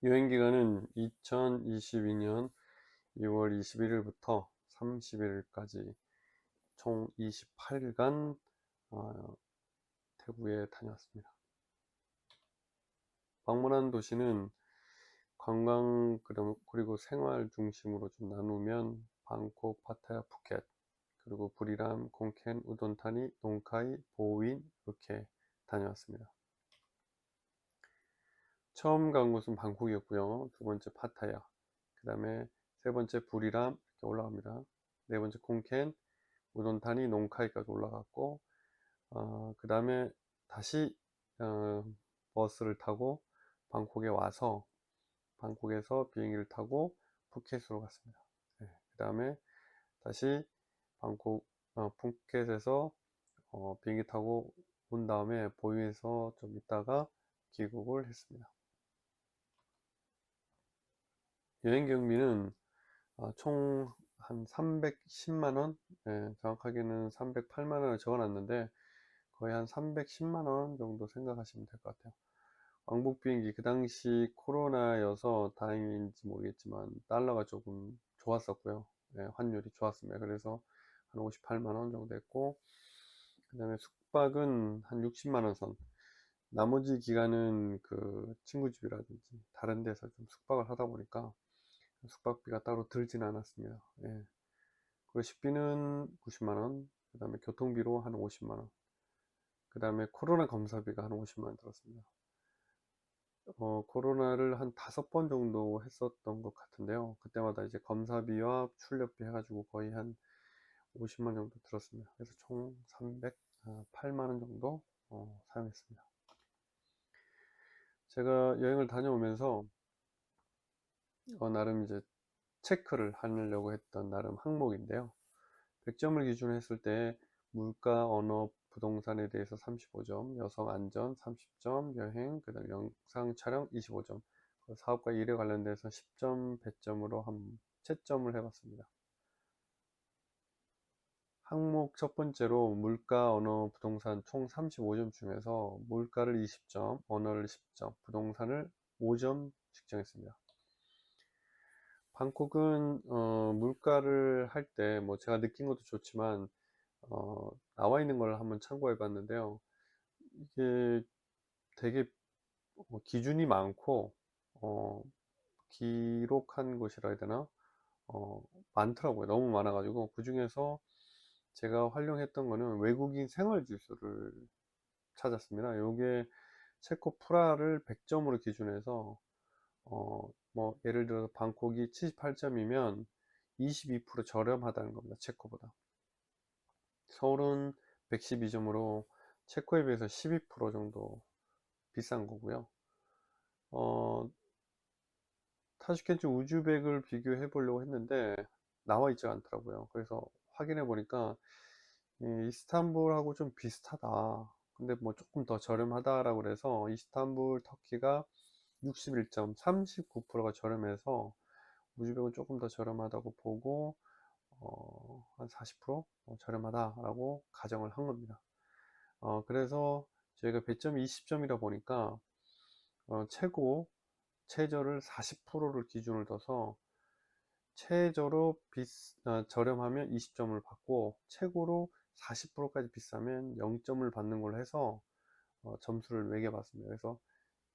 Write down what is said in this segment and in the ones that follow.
여행기간은 2022년 2월 21일부터 30일까지 총 28일간 태국에 다녀왔습니다. 방문한 도시는 관광 그리고 생활 중심으로 좀 나누면 방콕, 파타야, 푸켓, 그리고 부리람, 콩켄, 우돈타니, 농카이, 보윈 이렇게 다녀왔습니다. 처음 간 곳은 방콕이었고요. 두 번째 파타야, 그 다음에 세 번째 부리람 이렇게 올라갑니다. 네 번째 콩켄, 우돈타니, 농카이까지 올라갔고, 그 다음에 다시 버스를 타고 방콕에 와서 방콕에서 비행기를 타고 푸켓으로 갔습니다. 네, 그 다음에 다시 방콕 푸켓에서 비행기 타고 온 다음에 보유에서 좀 있다가 귀국을 했습니다. 여행 경비는 총 한 310만원, 정확하게는 308만원을 적어놨는데 거의 한 310만원 정도 생각하시면 될 것 같아요. 왕복 비행기, 그 당시 코로나여서 다행인지 모르겠지만 달러가 조금 좋았었고요. 환율이 좋았습니다. 그래서 한 58만원 정도 했고, 그 다음에 숙박은 한 60만원 선. 나머지 기간은 그 친구 집이라든지 다른 데서 좀 숙박을 하다 보니까 숙박비가 따로 들지는 않았습니다. 그리고 식비는 90만원, 그 다음에 교통비로 한 50만원, 그 다음에 코로나 검사비가 한 50만원 들었습니다. 코로나를 한 5번 정도 했었던 것 같은데요. 그때마다 이제 검사비와 출력비 해가지고 거의 한 50만 정도 들었습니다. 그래서 총 308만원 정도 사용했습니다. 제가 여행을 다녀오면서 나름 이제 체크를 하려고 했던 나름 항목인데요. 100점을 기준으로 했을 때 물가, 언어, 부동산에 대해서 35점, 여성 안전 30점, 여행, 그 다음에 영상 촬영 25점, 사업과 일에 관련돼서 10점, 100점으로 한 채점을 해봤습니다. 항목 첫 번째로 물가, 언어, 부동산 총 35점 중에서 물가를 20점, 언어를 10점, 부동산을 5점씩 정했습니다. 방콕은 물가를 할 때 뭐 제가 느낀 것도 좋지만 나와 있는 걸 한번 참고해 봤는데요. 이게 되게 기준이 많고 기록한 것이라 해야 되나, 많더라고요. 너무 많아 가지고 그 중에서 제가 활용했던 거는 외국인 생활 지수를 찾았습니다. 요게 체코 프라를 100점으로 기준해서 뭐 예를 들어서 방콕이 78점이면 22% 저렴하다는 겁니다. 체코보다. 서울은 112점으로 체코에 비해서 12% 정도 비싼 거고요. 타슈켄트 우즈벡을 비교해 보려고 했는데 나와 있지 않더라고요. 그래서 확인해 보니까 이스탄불하고 좀 비슷하다. 근데 뭐 조금 더 저렴하다라고 그래서 이스탄불 터키가 61점, 39%가 저렴해서 우즈벡은 조금 더 저렴하다고 보고 한 40% 저렴하다라고 가정을 한 겁니다. 그래서 저희가 배점이 20점이다 보니까 최고 최저를 40%를 기준을 둬서 최저로 저렴하면 20점을 받고 최고로 40%까지 비싸면 0점을 받는 걸로 해서 점수를 매겨 봤습니다. 그래서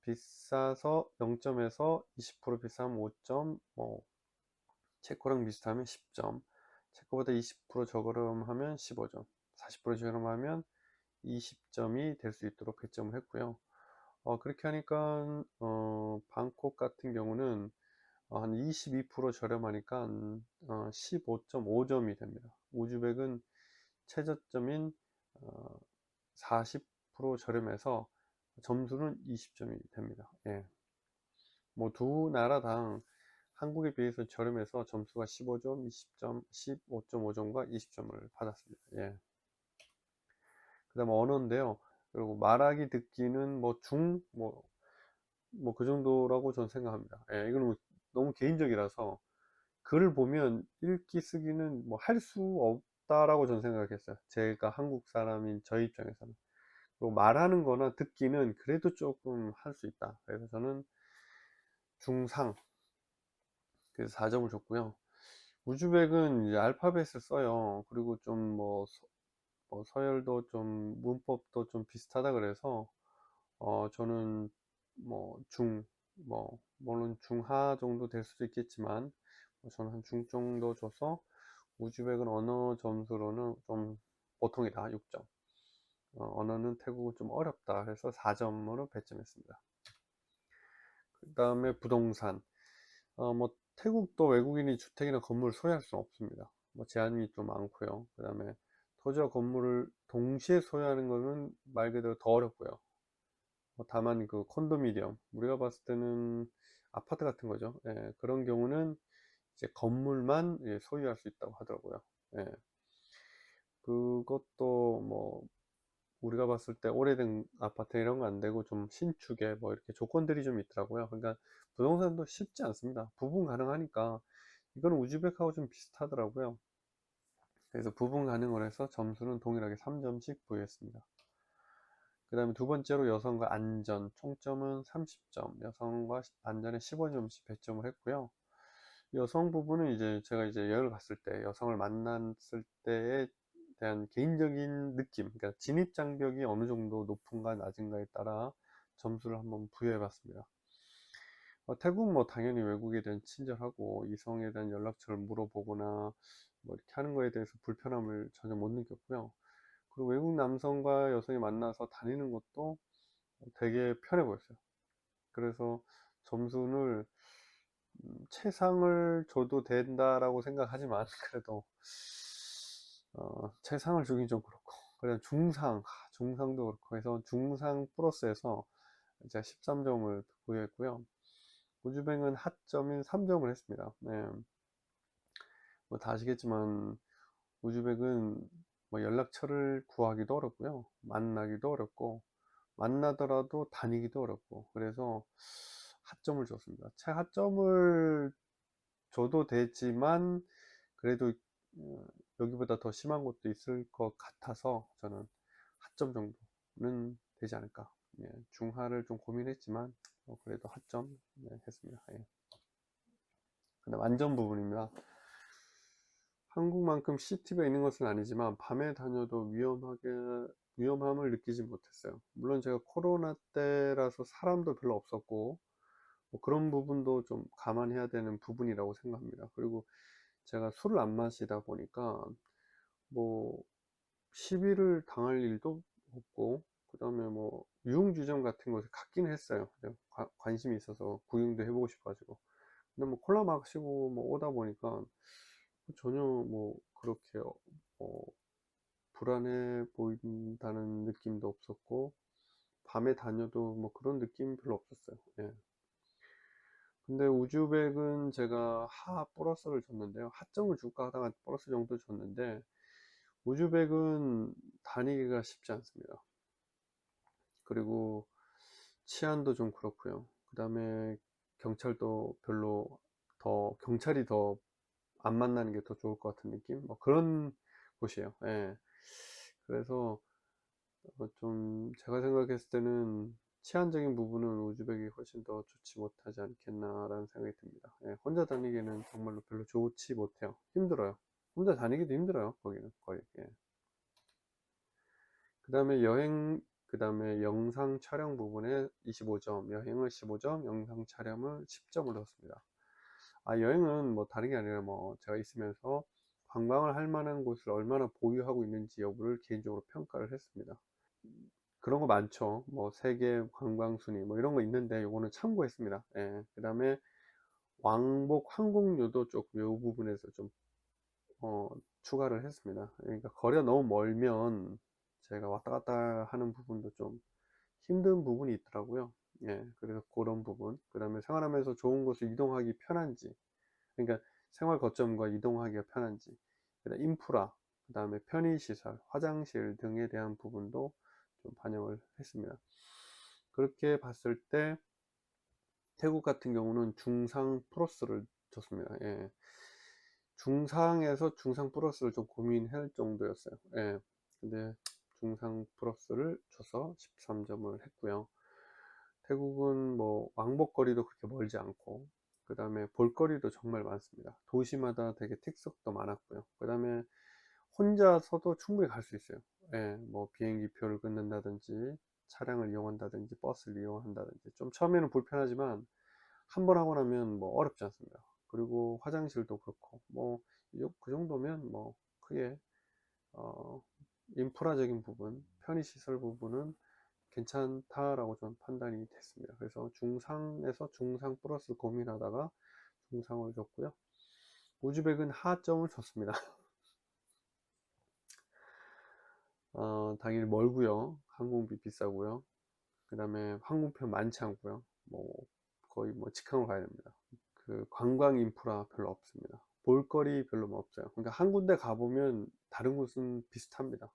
비싸서 0점에서 20% 비싸면 5점, 뭐 체코랑 비슷하면 10점, 체코보다 20% 저렴하면 15점, 40% 저렴하면 20점이 될 수 있도록 배점을 했고요. 그렇게 하니까 방콕 같은 경우는 한 22% 저렴하니까 15.5점이 됩니다. 우즈벡은 최저점인 40% 저렴해서 점수는 20점이 됩니다. 뭐 두 나라당 한국에 비해서 저렴해서 점수가 15점, 20점, 15.5점과 20점을 받았습니다. 그 다음 언어인데요. 그리고 말하기 듣기는 뭐 뭐 그 정도라고 저는 생각합니다. 이거는 뭐 너무 개인적이라서 글을 보면 읽기 쓰기는 뭐 할 수 없다라고 저는 생각했어요. 제가 한국 사람인 저 입장에서는. 그리고 말하는 거나 듣기는 그래도 조금 할 수 있다. 그래서 저는 중상, 그래서 4점을 줬고요. 우즈벡은 이제 알파벳을 써요. 그리고 좀 서열도 좀 문법도 좀 비슷하다 그래서 저는 물론 중하 정도 될 수도 있겠지만 저는 한 중 정도 줘서 우즈벡은 언어 점수로는 좀 보통이다, 6점. 언어는 태국은 좀 어렵다 해서 4점으로 배점했습니다. 그 다음에 부동산. 태국도 외국인이 주택이나 건물을 소유할 수는 없습니다. 제한이 좀 많고요. 그 다음에 토지와 건물을 동시에 소유하는 것은 말 그대로 더 어렵고요. 다만 그 콘도미니엄, 우리가 봤을 때는 아파트 같은 거죠. 예, 그런 경우는 이제 건물만 소유할 수 있다고 하더라고요. 예, 그것도 우리가 봤을 때 오래된 아파트 이런 거 안 되고 좀 신축에 이렇게 조건들이 좀 있더라고요. 그러니까 부동산도 쉽지 않습니다. 부분 가능하니까 이거는 우즈벡하고 좀 비슷하더라고요. 그래서 부분 가능을 해서 점수는 동일하게 3점씩 부여했습니다. 그 다음에 두 번째로 여성과 안전, 총점은 30점, 여성과 안전에 15점씩 배점을 했고요. 여성 부분은 이제 제가 이제 여행을 갔을 때 여성을 만났을 때에 대한 개인적인 느낌, 그러니까 진입 장벽이 어느 정도 높은가 낮은가에 따라 점수를 한번 부여해 봤습니다. 태국 당연히 외국에 대한 친절하고 이성에 대한 연락처를 물어보거나 이렇게 하는 거에 대해서 불편함을 전혀 못 느꼈고요. 그리고 외국 남성과 여성이 만나서 다니는 것도 되게 편해 보였어요. 그래서 점수를 최상을 줘도 된다라고 생각하지만 그래도 최상을 주긴 좀 그렇고 그냥 중상도 그렇고 해서 중상 플러스에서 제가 13점을 부여했고요. 우즈벡은 하점인 3점을 했습니다. 네. 다 아시겠지만 우즈벡은 연락처를 구하기도 어렵고요, 만나기도 어렵고, 만나더라도 다니기도 어렵고, 그래서 하점을 줬습니다. 최하점을 줘도 되지만 그래도 여기보다 더 심한 것도 있을 것 같아서 저는 하점 정도는 되지 않을까. 예, 중하를 좀 고민했지만 그래도 하점 했습니다. 예. 그다음 안전 부분입니다. 한국만큼 시티가 있는 것은 아니지만 밤에 다녀도 위험함을 느끼지 못했어요. 물론 제가 코로나 때라서 사람도 별로 없었고 그런 부분도 좀 감안해야 되는 부분이라고 생각합니다. 그리고 제가 술을 안 마시다 보니까 뭐 시비를 당할 일도 없고, 그 다음에 유흥주점 같은 곳에 갔긴 했어요. 관심이 있어서 구경도 해보고 싶어가지고. 근데 콜라 마시고 오다 보니까 전혀 그렇게 불안해 보인다는 느낌도 없었고, 밤에 다녀도 그런 느낌 별로 없었어요. 예. 근데 우즈벡은 제가 하 플러스를 줬는데요. 하점을 줄까 하다가 플러스 정도 줬는데, 우즈벡은 다니기가 쉽지 않습니다. 그리고 치안도 좀 그렇고요. 그 다음에 경찰도 경찰이 더 안 만나는 게 더 좋을 것 같은 느낌? 그런 곳이에요. 예. 그래서 좀 제가 생각했을 때는 치안적인 부분은 우즈벡이 훨씬 더 좋지 못하지 않겠나라는 생각이 듭니다. 예, 혼자 다니기는 정말로 별로 좋지 못해요. 힘들어요. 혼자 다니기도 힘들어요. 거기는 거의. 예. 그 다음에 영상 촬영 부분에 25점, 여행을 15점, 영상 촬영을 10점을 넣었습니다. 여행은 다른 게 아니라 제가 있으면서 관광을 할 만한 곳을 얼마나 보유하고 있는지 여부를 개인적으로 평가를 했습니다. 그런 거 많죠. 세계 관광 순위 이런 거 있는데 요거는 참고했습니다. 예. 그 다음에 왕복 항공료도 조금 요 부분에서 좀 추가를 했습니다. 그러니까 거리가 너무 멀면 제가 왔다 갔다 하는 부분도 좀 힘든 부분이 있더라고요. 예, 그래서 그런 부분. 그 다음에 생활하면서 좋은 곳을 이동하기 편한지, 그러니까 생활 거점과 이동하기가 편한지, 그다음 인프라, 그 다음에 편의시설, 화장실 등에 대한 부분도 좀 반영을 했습니다. 그렇게 봤을 때 태국 같은 경우는 중상 플러스를 줬습니다. 예. 중상에서 중상 플러스를 좀 고민할 정도였어요. 예. 근데 중상 플러스를 줘서 13점을 했고요. 태국은 왕복거리도 그렇게 멀지 않고, 그 다음에 볼거리도 정말 많습니다. 도시마다 되게 특색도 많았고요. 그 다음에 혼자서도 충분히 갈 수 있어요. 예, 뭐 비행기 표를 끊는다든지 차량을 이용한다든지 버스를 이용한다든지, 좀 처음에는 불편하지만 한 번 하고 나면 뭐 어렵지 않습니다. 그리고 화장실도 그렇고, 뭐 그 정도면 뭐 크게 어, 인프라적인 부분, 편의시설 부분은 괜찮다라고 좀 판단이 됐습니다. 그래서 중상에서 중상 플러스 고민하다가 중상을 줬고요. 우즈벡은 하점을 줬습니다. 당연히 멀고요. 항공비 비싸고요. 그 다음에 항공편 많지 않고요. 뭐 거의 뭐 직항으로 가야 됩니다. 그 관광 인프라 별로 없습니다. 볼거리 별로 없어요. 그러니까 한 군데 가보면 다른 곳은 비슷합니다.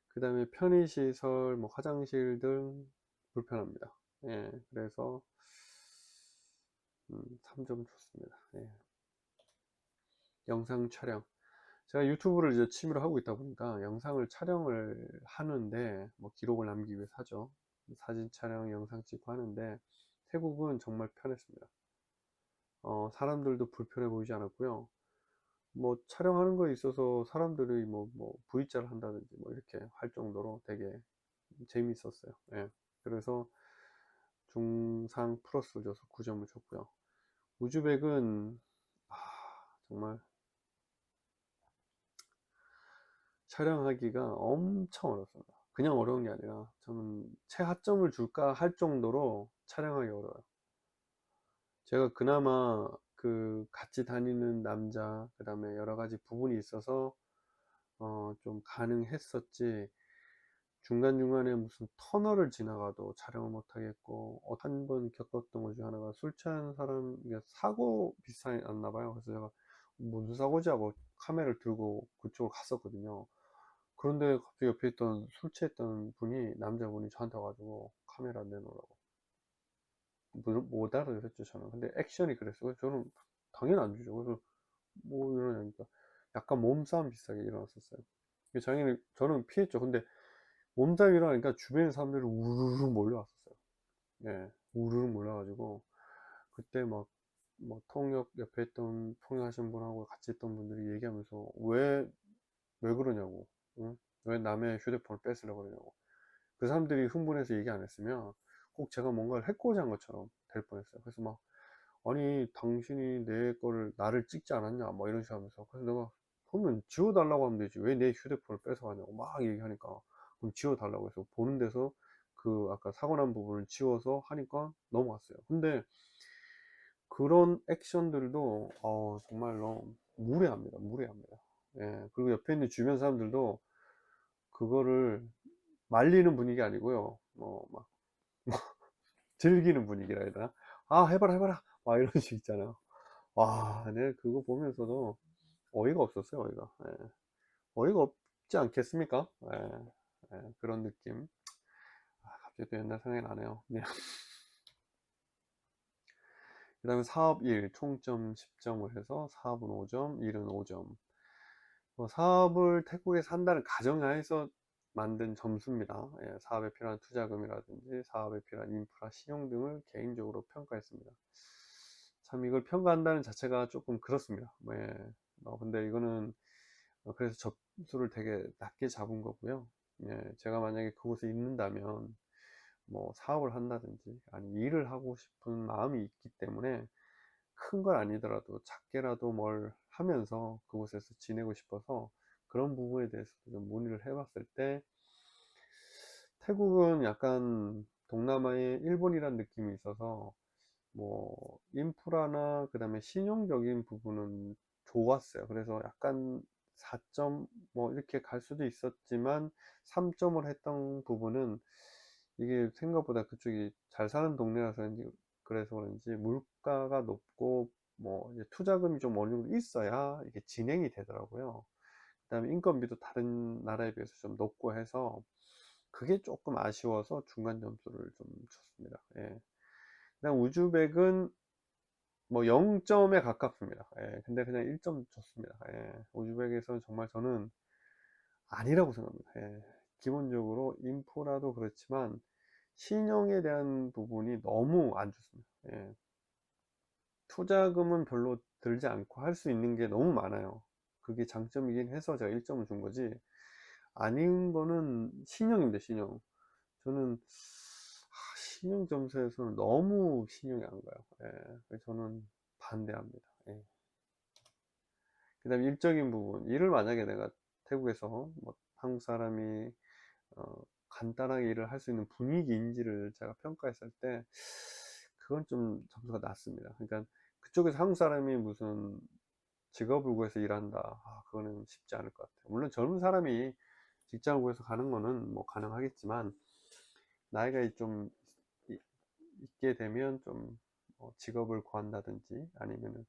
그 다음에 편의시설, 뭐 화장실 등 불편합니다. 예, 그래서 3점 좋습니다. 예. 영상 촬영. 제가 유튜브를 이제 취미로 하고 있다 보니까 영상을 촬영을 하는데, 뭐 기록을 남기기 위해서 하죠. 사진 촬영, 영상 찍고 하는데, 태국은 정말 편했습니다. 사람들도 불편해 보이지 않았고요. 뭐 촬영하는 거에 있어서 사람들이 뭐 V자를 한다든지 뭐 이렇게 할 정도로 되게 재미있었어요. 예. 그래서 중상 플러스를 줘서 9점을 줬고요. 우즈벡은 정말 촬영하기가 엄청 어렵습니다. 그냥 어려운 게 아니라 저는 최하점을 줄까 할 정도로 촬영하기 어려워요. 제가 그나마 그 같이 다니는 남자, 그 다음에 여러 가지 부분이 있어서 좀 가능했었지, 중간중간에 무슨 터널을 지나가도 촬영을 못 하겠고, 한 번 겪었던 것 중 하나가 술 취한 사람, 사고 비슷했나 봐요. 그래서 제가 무슨 사고지 하고 카메라를 들고 그쪽으로 갔었거든요. 그런데 갑자기 옆에 있던 술 취했던 분이, 남자분이 저한테 와가지고 카메라 내놓으라고, 못 알아들었죠 저는. 근데 액션이 그랬어요. 저는 당연히 안 주죠. 그래서 뭐 이러냐니까 약간 몸싸움 비슷하게 일어났었어요. 당연히 저는 피했죠. 근데 몸싸움이 일어나니까 주변에 사람들이 우르르 몰려왔었어요. 예, 우르르 몰려가지고 그때 뭐 통역 옆에 있던 통역하신 분하고 같이 있던 분들이 얘기하면서 왜 그러냐고, 응? 왜 남의 휴대폰을 뺏으려고 그러냐고. 그 사람들이 흥분해서 얘기 안 했으면 꼭 제가 뭔가를 해코지 한 것처럼 될 뻔했어요. 그래서 막, 아니 당신이 내 거를, 나를 찍지 않았냐 막 이런 식으로 하면서, 그래서 내가, 그러면 지워달라고 하면 되지 왜 내 휴대폰을 뺏어가냐고 막 얘기하니까, 그럼 지워달라고 해서 보는 데서 그 아까 사고 난 부분을 지워서 하니까 넘어갔어요. 근데 그런 액션들도 정말로 무례합니다. 무례합니다. 예, 그리고 옆에 있는 주변 사람들도 그거를 말리는 분위기 아니고요, 막 즐기는 분위기라 해야 되나? 해봐라 해봐라 막 이런 식 있잖아요. 와, 네, 그거 보면서도 어이가 없었어요. 어이가, 예. 어이가 없지 않겠습니까? 예, 그런 느낌. 갑자기 또 옛날 생각이 나네요. 네. 그 다음에 사업 1 총점 10점을 해서 사업은 5점, 일은 5점. 사업을 태국에서 한다는 가정하에서 만든 점수입니다. 예, 사업에 필요한 투자금이라든지 사업에 필요한 인프라, 신용 등을 개인적으로 평가했습니다. 참 이걸 평가한다는 자체가 조금 그렇습니다. 예, 근데 이거는 그래서 점수를 되게 낮게 잡은 거고요. 예, 제가 만약에 그곳에 있는다면 뭐 사업을 한다든지 아니 일을 하고 싶은 마음이 있기 때문에 큰 걸 아니더라도 작게라도 뭘 하면서 그곳에서 지내고 싶어서 그런 부분에 대해서도 좀 문의를 해봤을 때, 태국은 약간 동남아의 일본이란 느낌이 있어서 뭐 인프라나 그 다음에 신용적인 부분은 좋았어요. 그래서 약간 4점 뭐 이렇게 갈 수도 있었지만 3점을 했던 부분은, 이게 생각보다 그쪽이 잘 사는 동네라서 그래서 그런지 물가가 높고 뭐 이제 투자금이 좀 어느 정도 있어야 이게 진행이 되더라고요. 그 다음에 인건비도 다른 나라에 비해서 좀 높고 해서 그게 조금 아쉬워서 중간 점수를 좀 줬습니다. 예. 그다음 우즈벡은 뭐 0점에 가깝습니다. 예. 근데 그냥 1점 줬습니다. 예. 우즈벡에서는 정말 저는 아니라고 생각합니다. 예. 기본적으로 인프라도 그렇지만 신용에 대한 부분이 너무 안 좋습니다. 예. 투자금은 별로 들지 않고 할 수 있는 게 너무 많아요. 그게 장점이긴 해서 제가 1점을 준 거지, 아닌 거는 신용입니다. 신용. 저는 신용 점수에서는 너무 신용이 안 가요. 예. 그래서 저는 반대합니다. 예. 그 다음에 일적인 부분, 일을 만약에 내가 태국에서 뭐 한국 사람이 간단하게 일을 할 수 있는 분위기인지를 제가 평가했을 때 그건 좀 점수가 낮습니다. 그러니까 그쪽에서 한국 사람이 무슨 직업을 구해서 일한다, 그거는 쉽지 않을 것 같아요. 물론 젊은 사람이 직장을 구해서 가는 거는 뭐 가능하겠지만, 나이가 좀 있게 되면 좀 직업을 구한다든지, 아니면은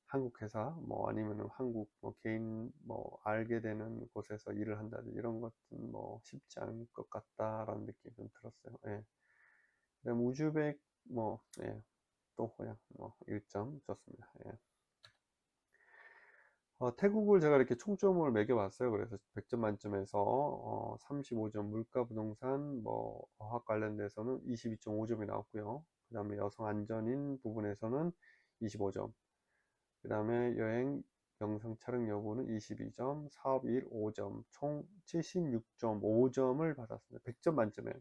한국 회사 뭐 아니면은 한국 뭐 개인 뭐 알게 되는 곳에서 일을 한다든지, 이런 것은 뭐 쉽지 않을 것 같다라는 느낌이 좀 들었어요. 예. 그다음 우즈벡 뭐, 예, 또 그냥 뭐 1점 줬습니다. 예. 태국을 제가 이렇게 총점을 매겨 봤어요. 그래서 100점 만점에서 35점, 물가 부동산 뭐 어학 관련돼서는 22.5점이 나왔고요. 그 다음에 여성 안전인 부분에서는 25점, 그 다음에 여행 영상 촬영 여부는 22점, 사업일 5점, 총 76.5점을 받았습니다. 100점 만점에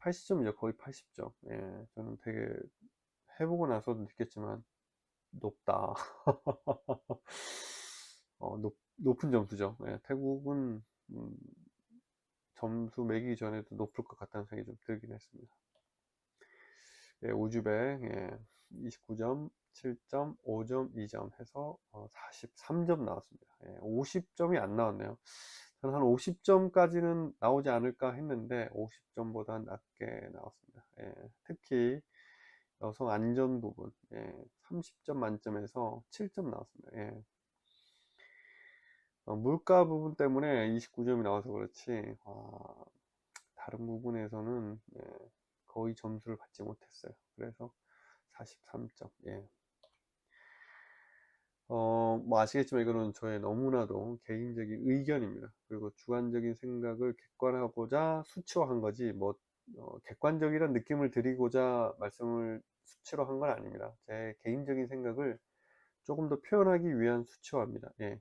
80점이죠. 거의 80점. 예, 저는 되게 해보고 나서도 느꼈지만 높다. 높은 점수죠. 예, 태국은 음, 점수 매기기 전에도 높을 것 같다는 생각이 좀 들긴 했습니다. 예, 우즈벡, 예, 29점, 7점, 5점, 2점 해서 43점 나왔습니다. 예, 50점이 안 나왔네요. 저는 한 50점까지는 나오지 않을까 했는데 50점보다 낮게 나왔습니다. 예, 특히 여성 안전 부분, 예, 30점 만점에서 7점 나왔습니다. 예. 물가 부분 때문에 29점이 나와서 그렇지, 다른 부분에서는 거의 점수를 받지 못했어요. 그래서 43점. 예. 뭐 아시겠지만 이거는 저의 너무나도 개인적인 의견입니다. 그리고 주관적인 생각을 객관화하고자 수치화한 거지, 뭐 객관적이란 느낌을 드리고자 말씀을 수치로 한 건 아닙니다. 제 개인적인 생각을 조금 더 표현하기 위한 수치화입니다. 예.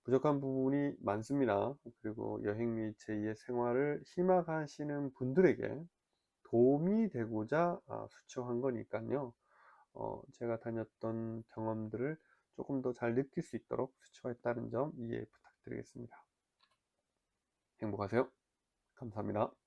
부족한 부분이 많습니다. 그리고 여행 및 제2의 생활을 희망하시는 분들에게 도움이 되고자 수치화한 거니까요. 제가 다녔던 경험들을 조금 더 잘 느낄 수 있도록 수치화했다는 점 이해 부탁드리겠습니다. 행복하세요. 감사합니다.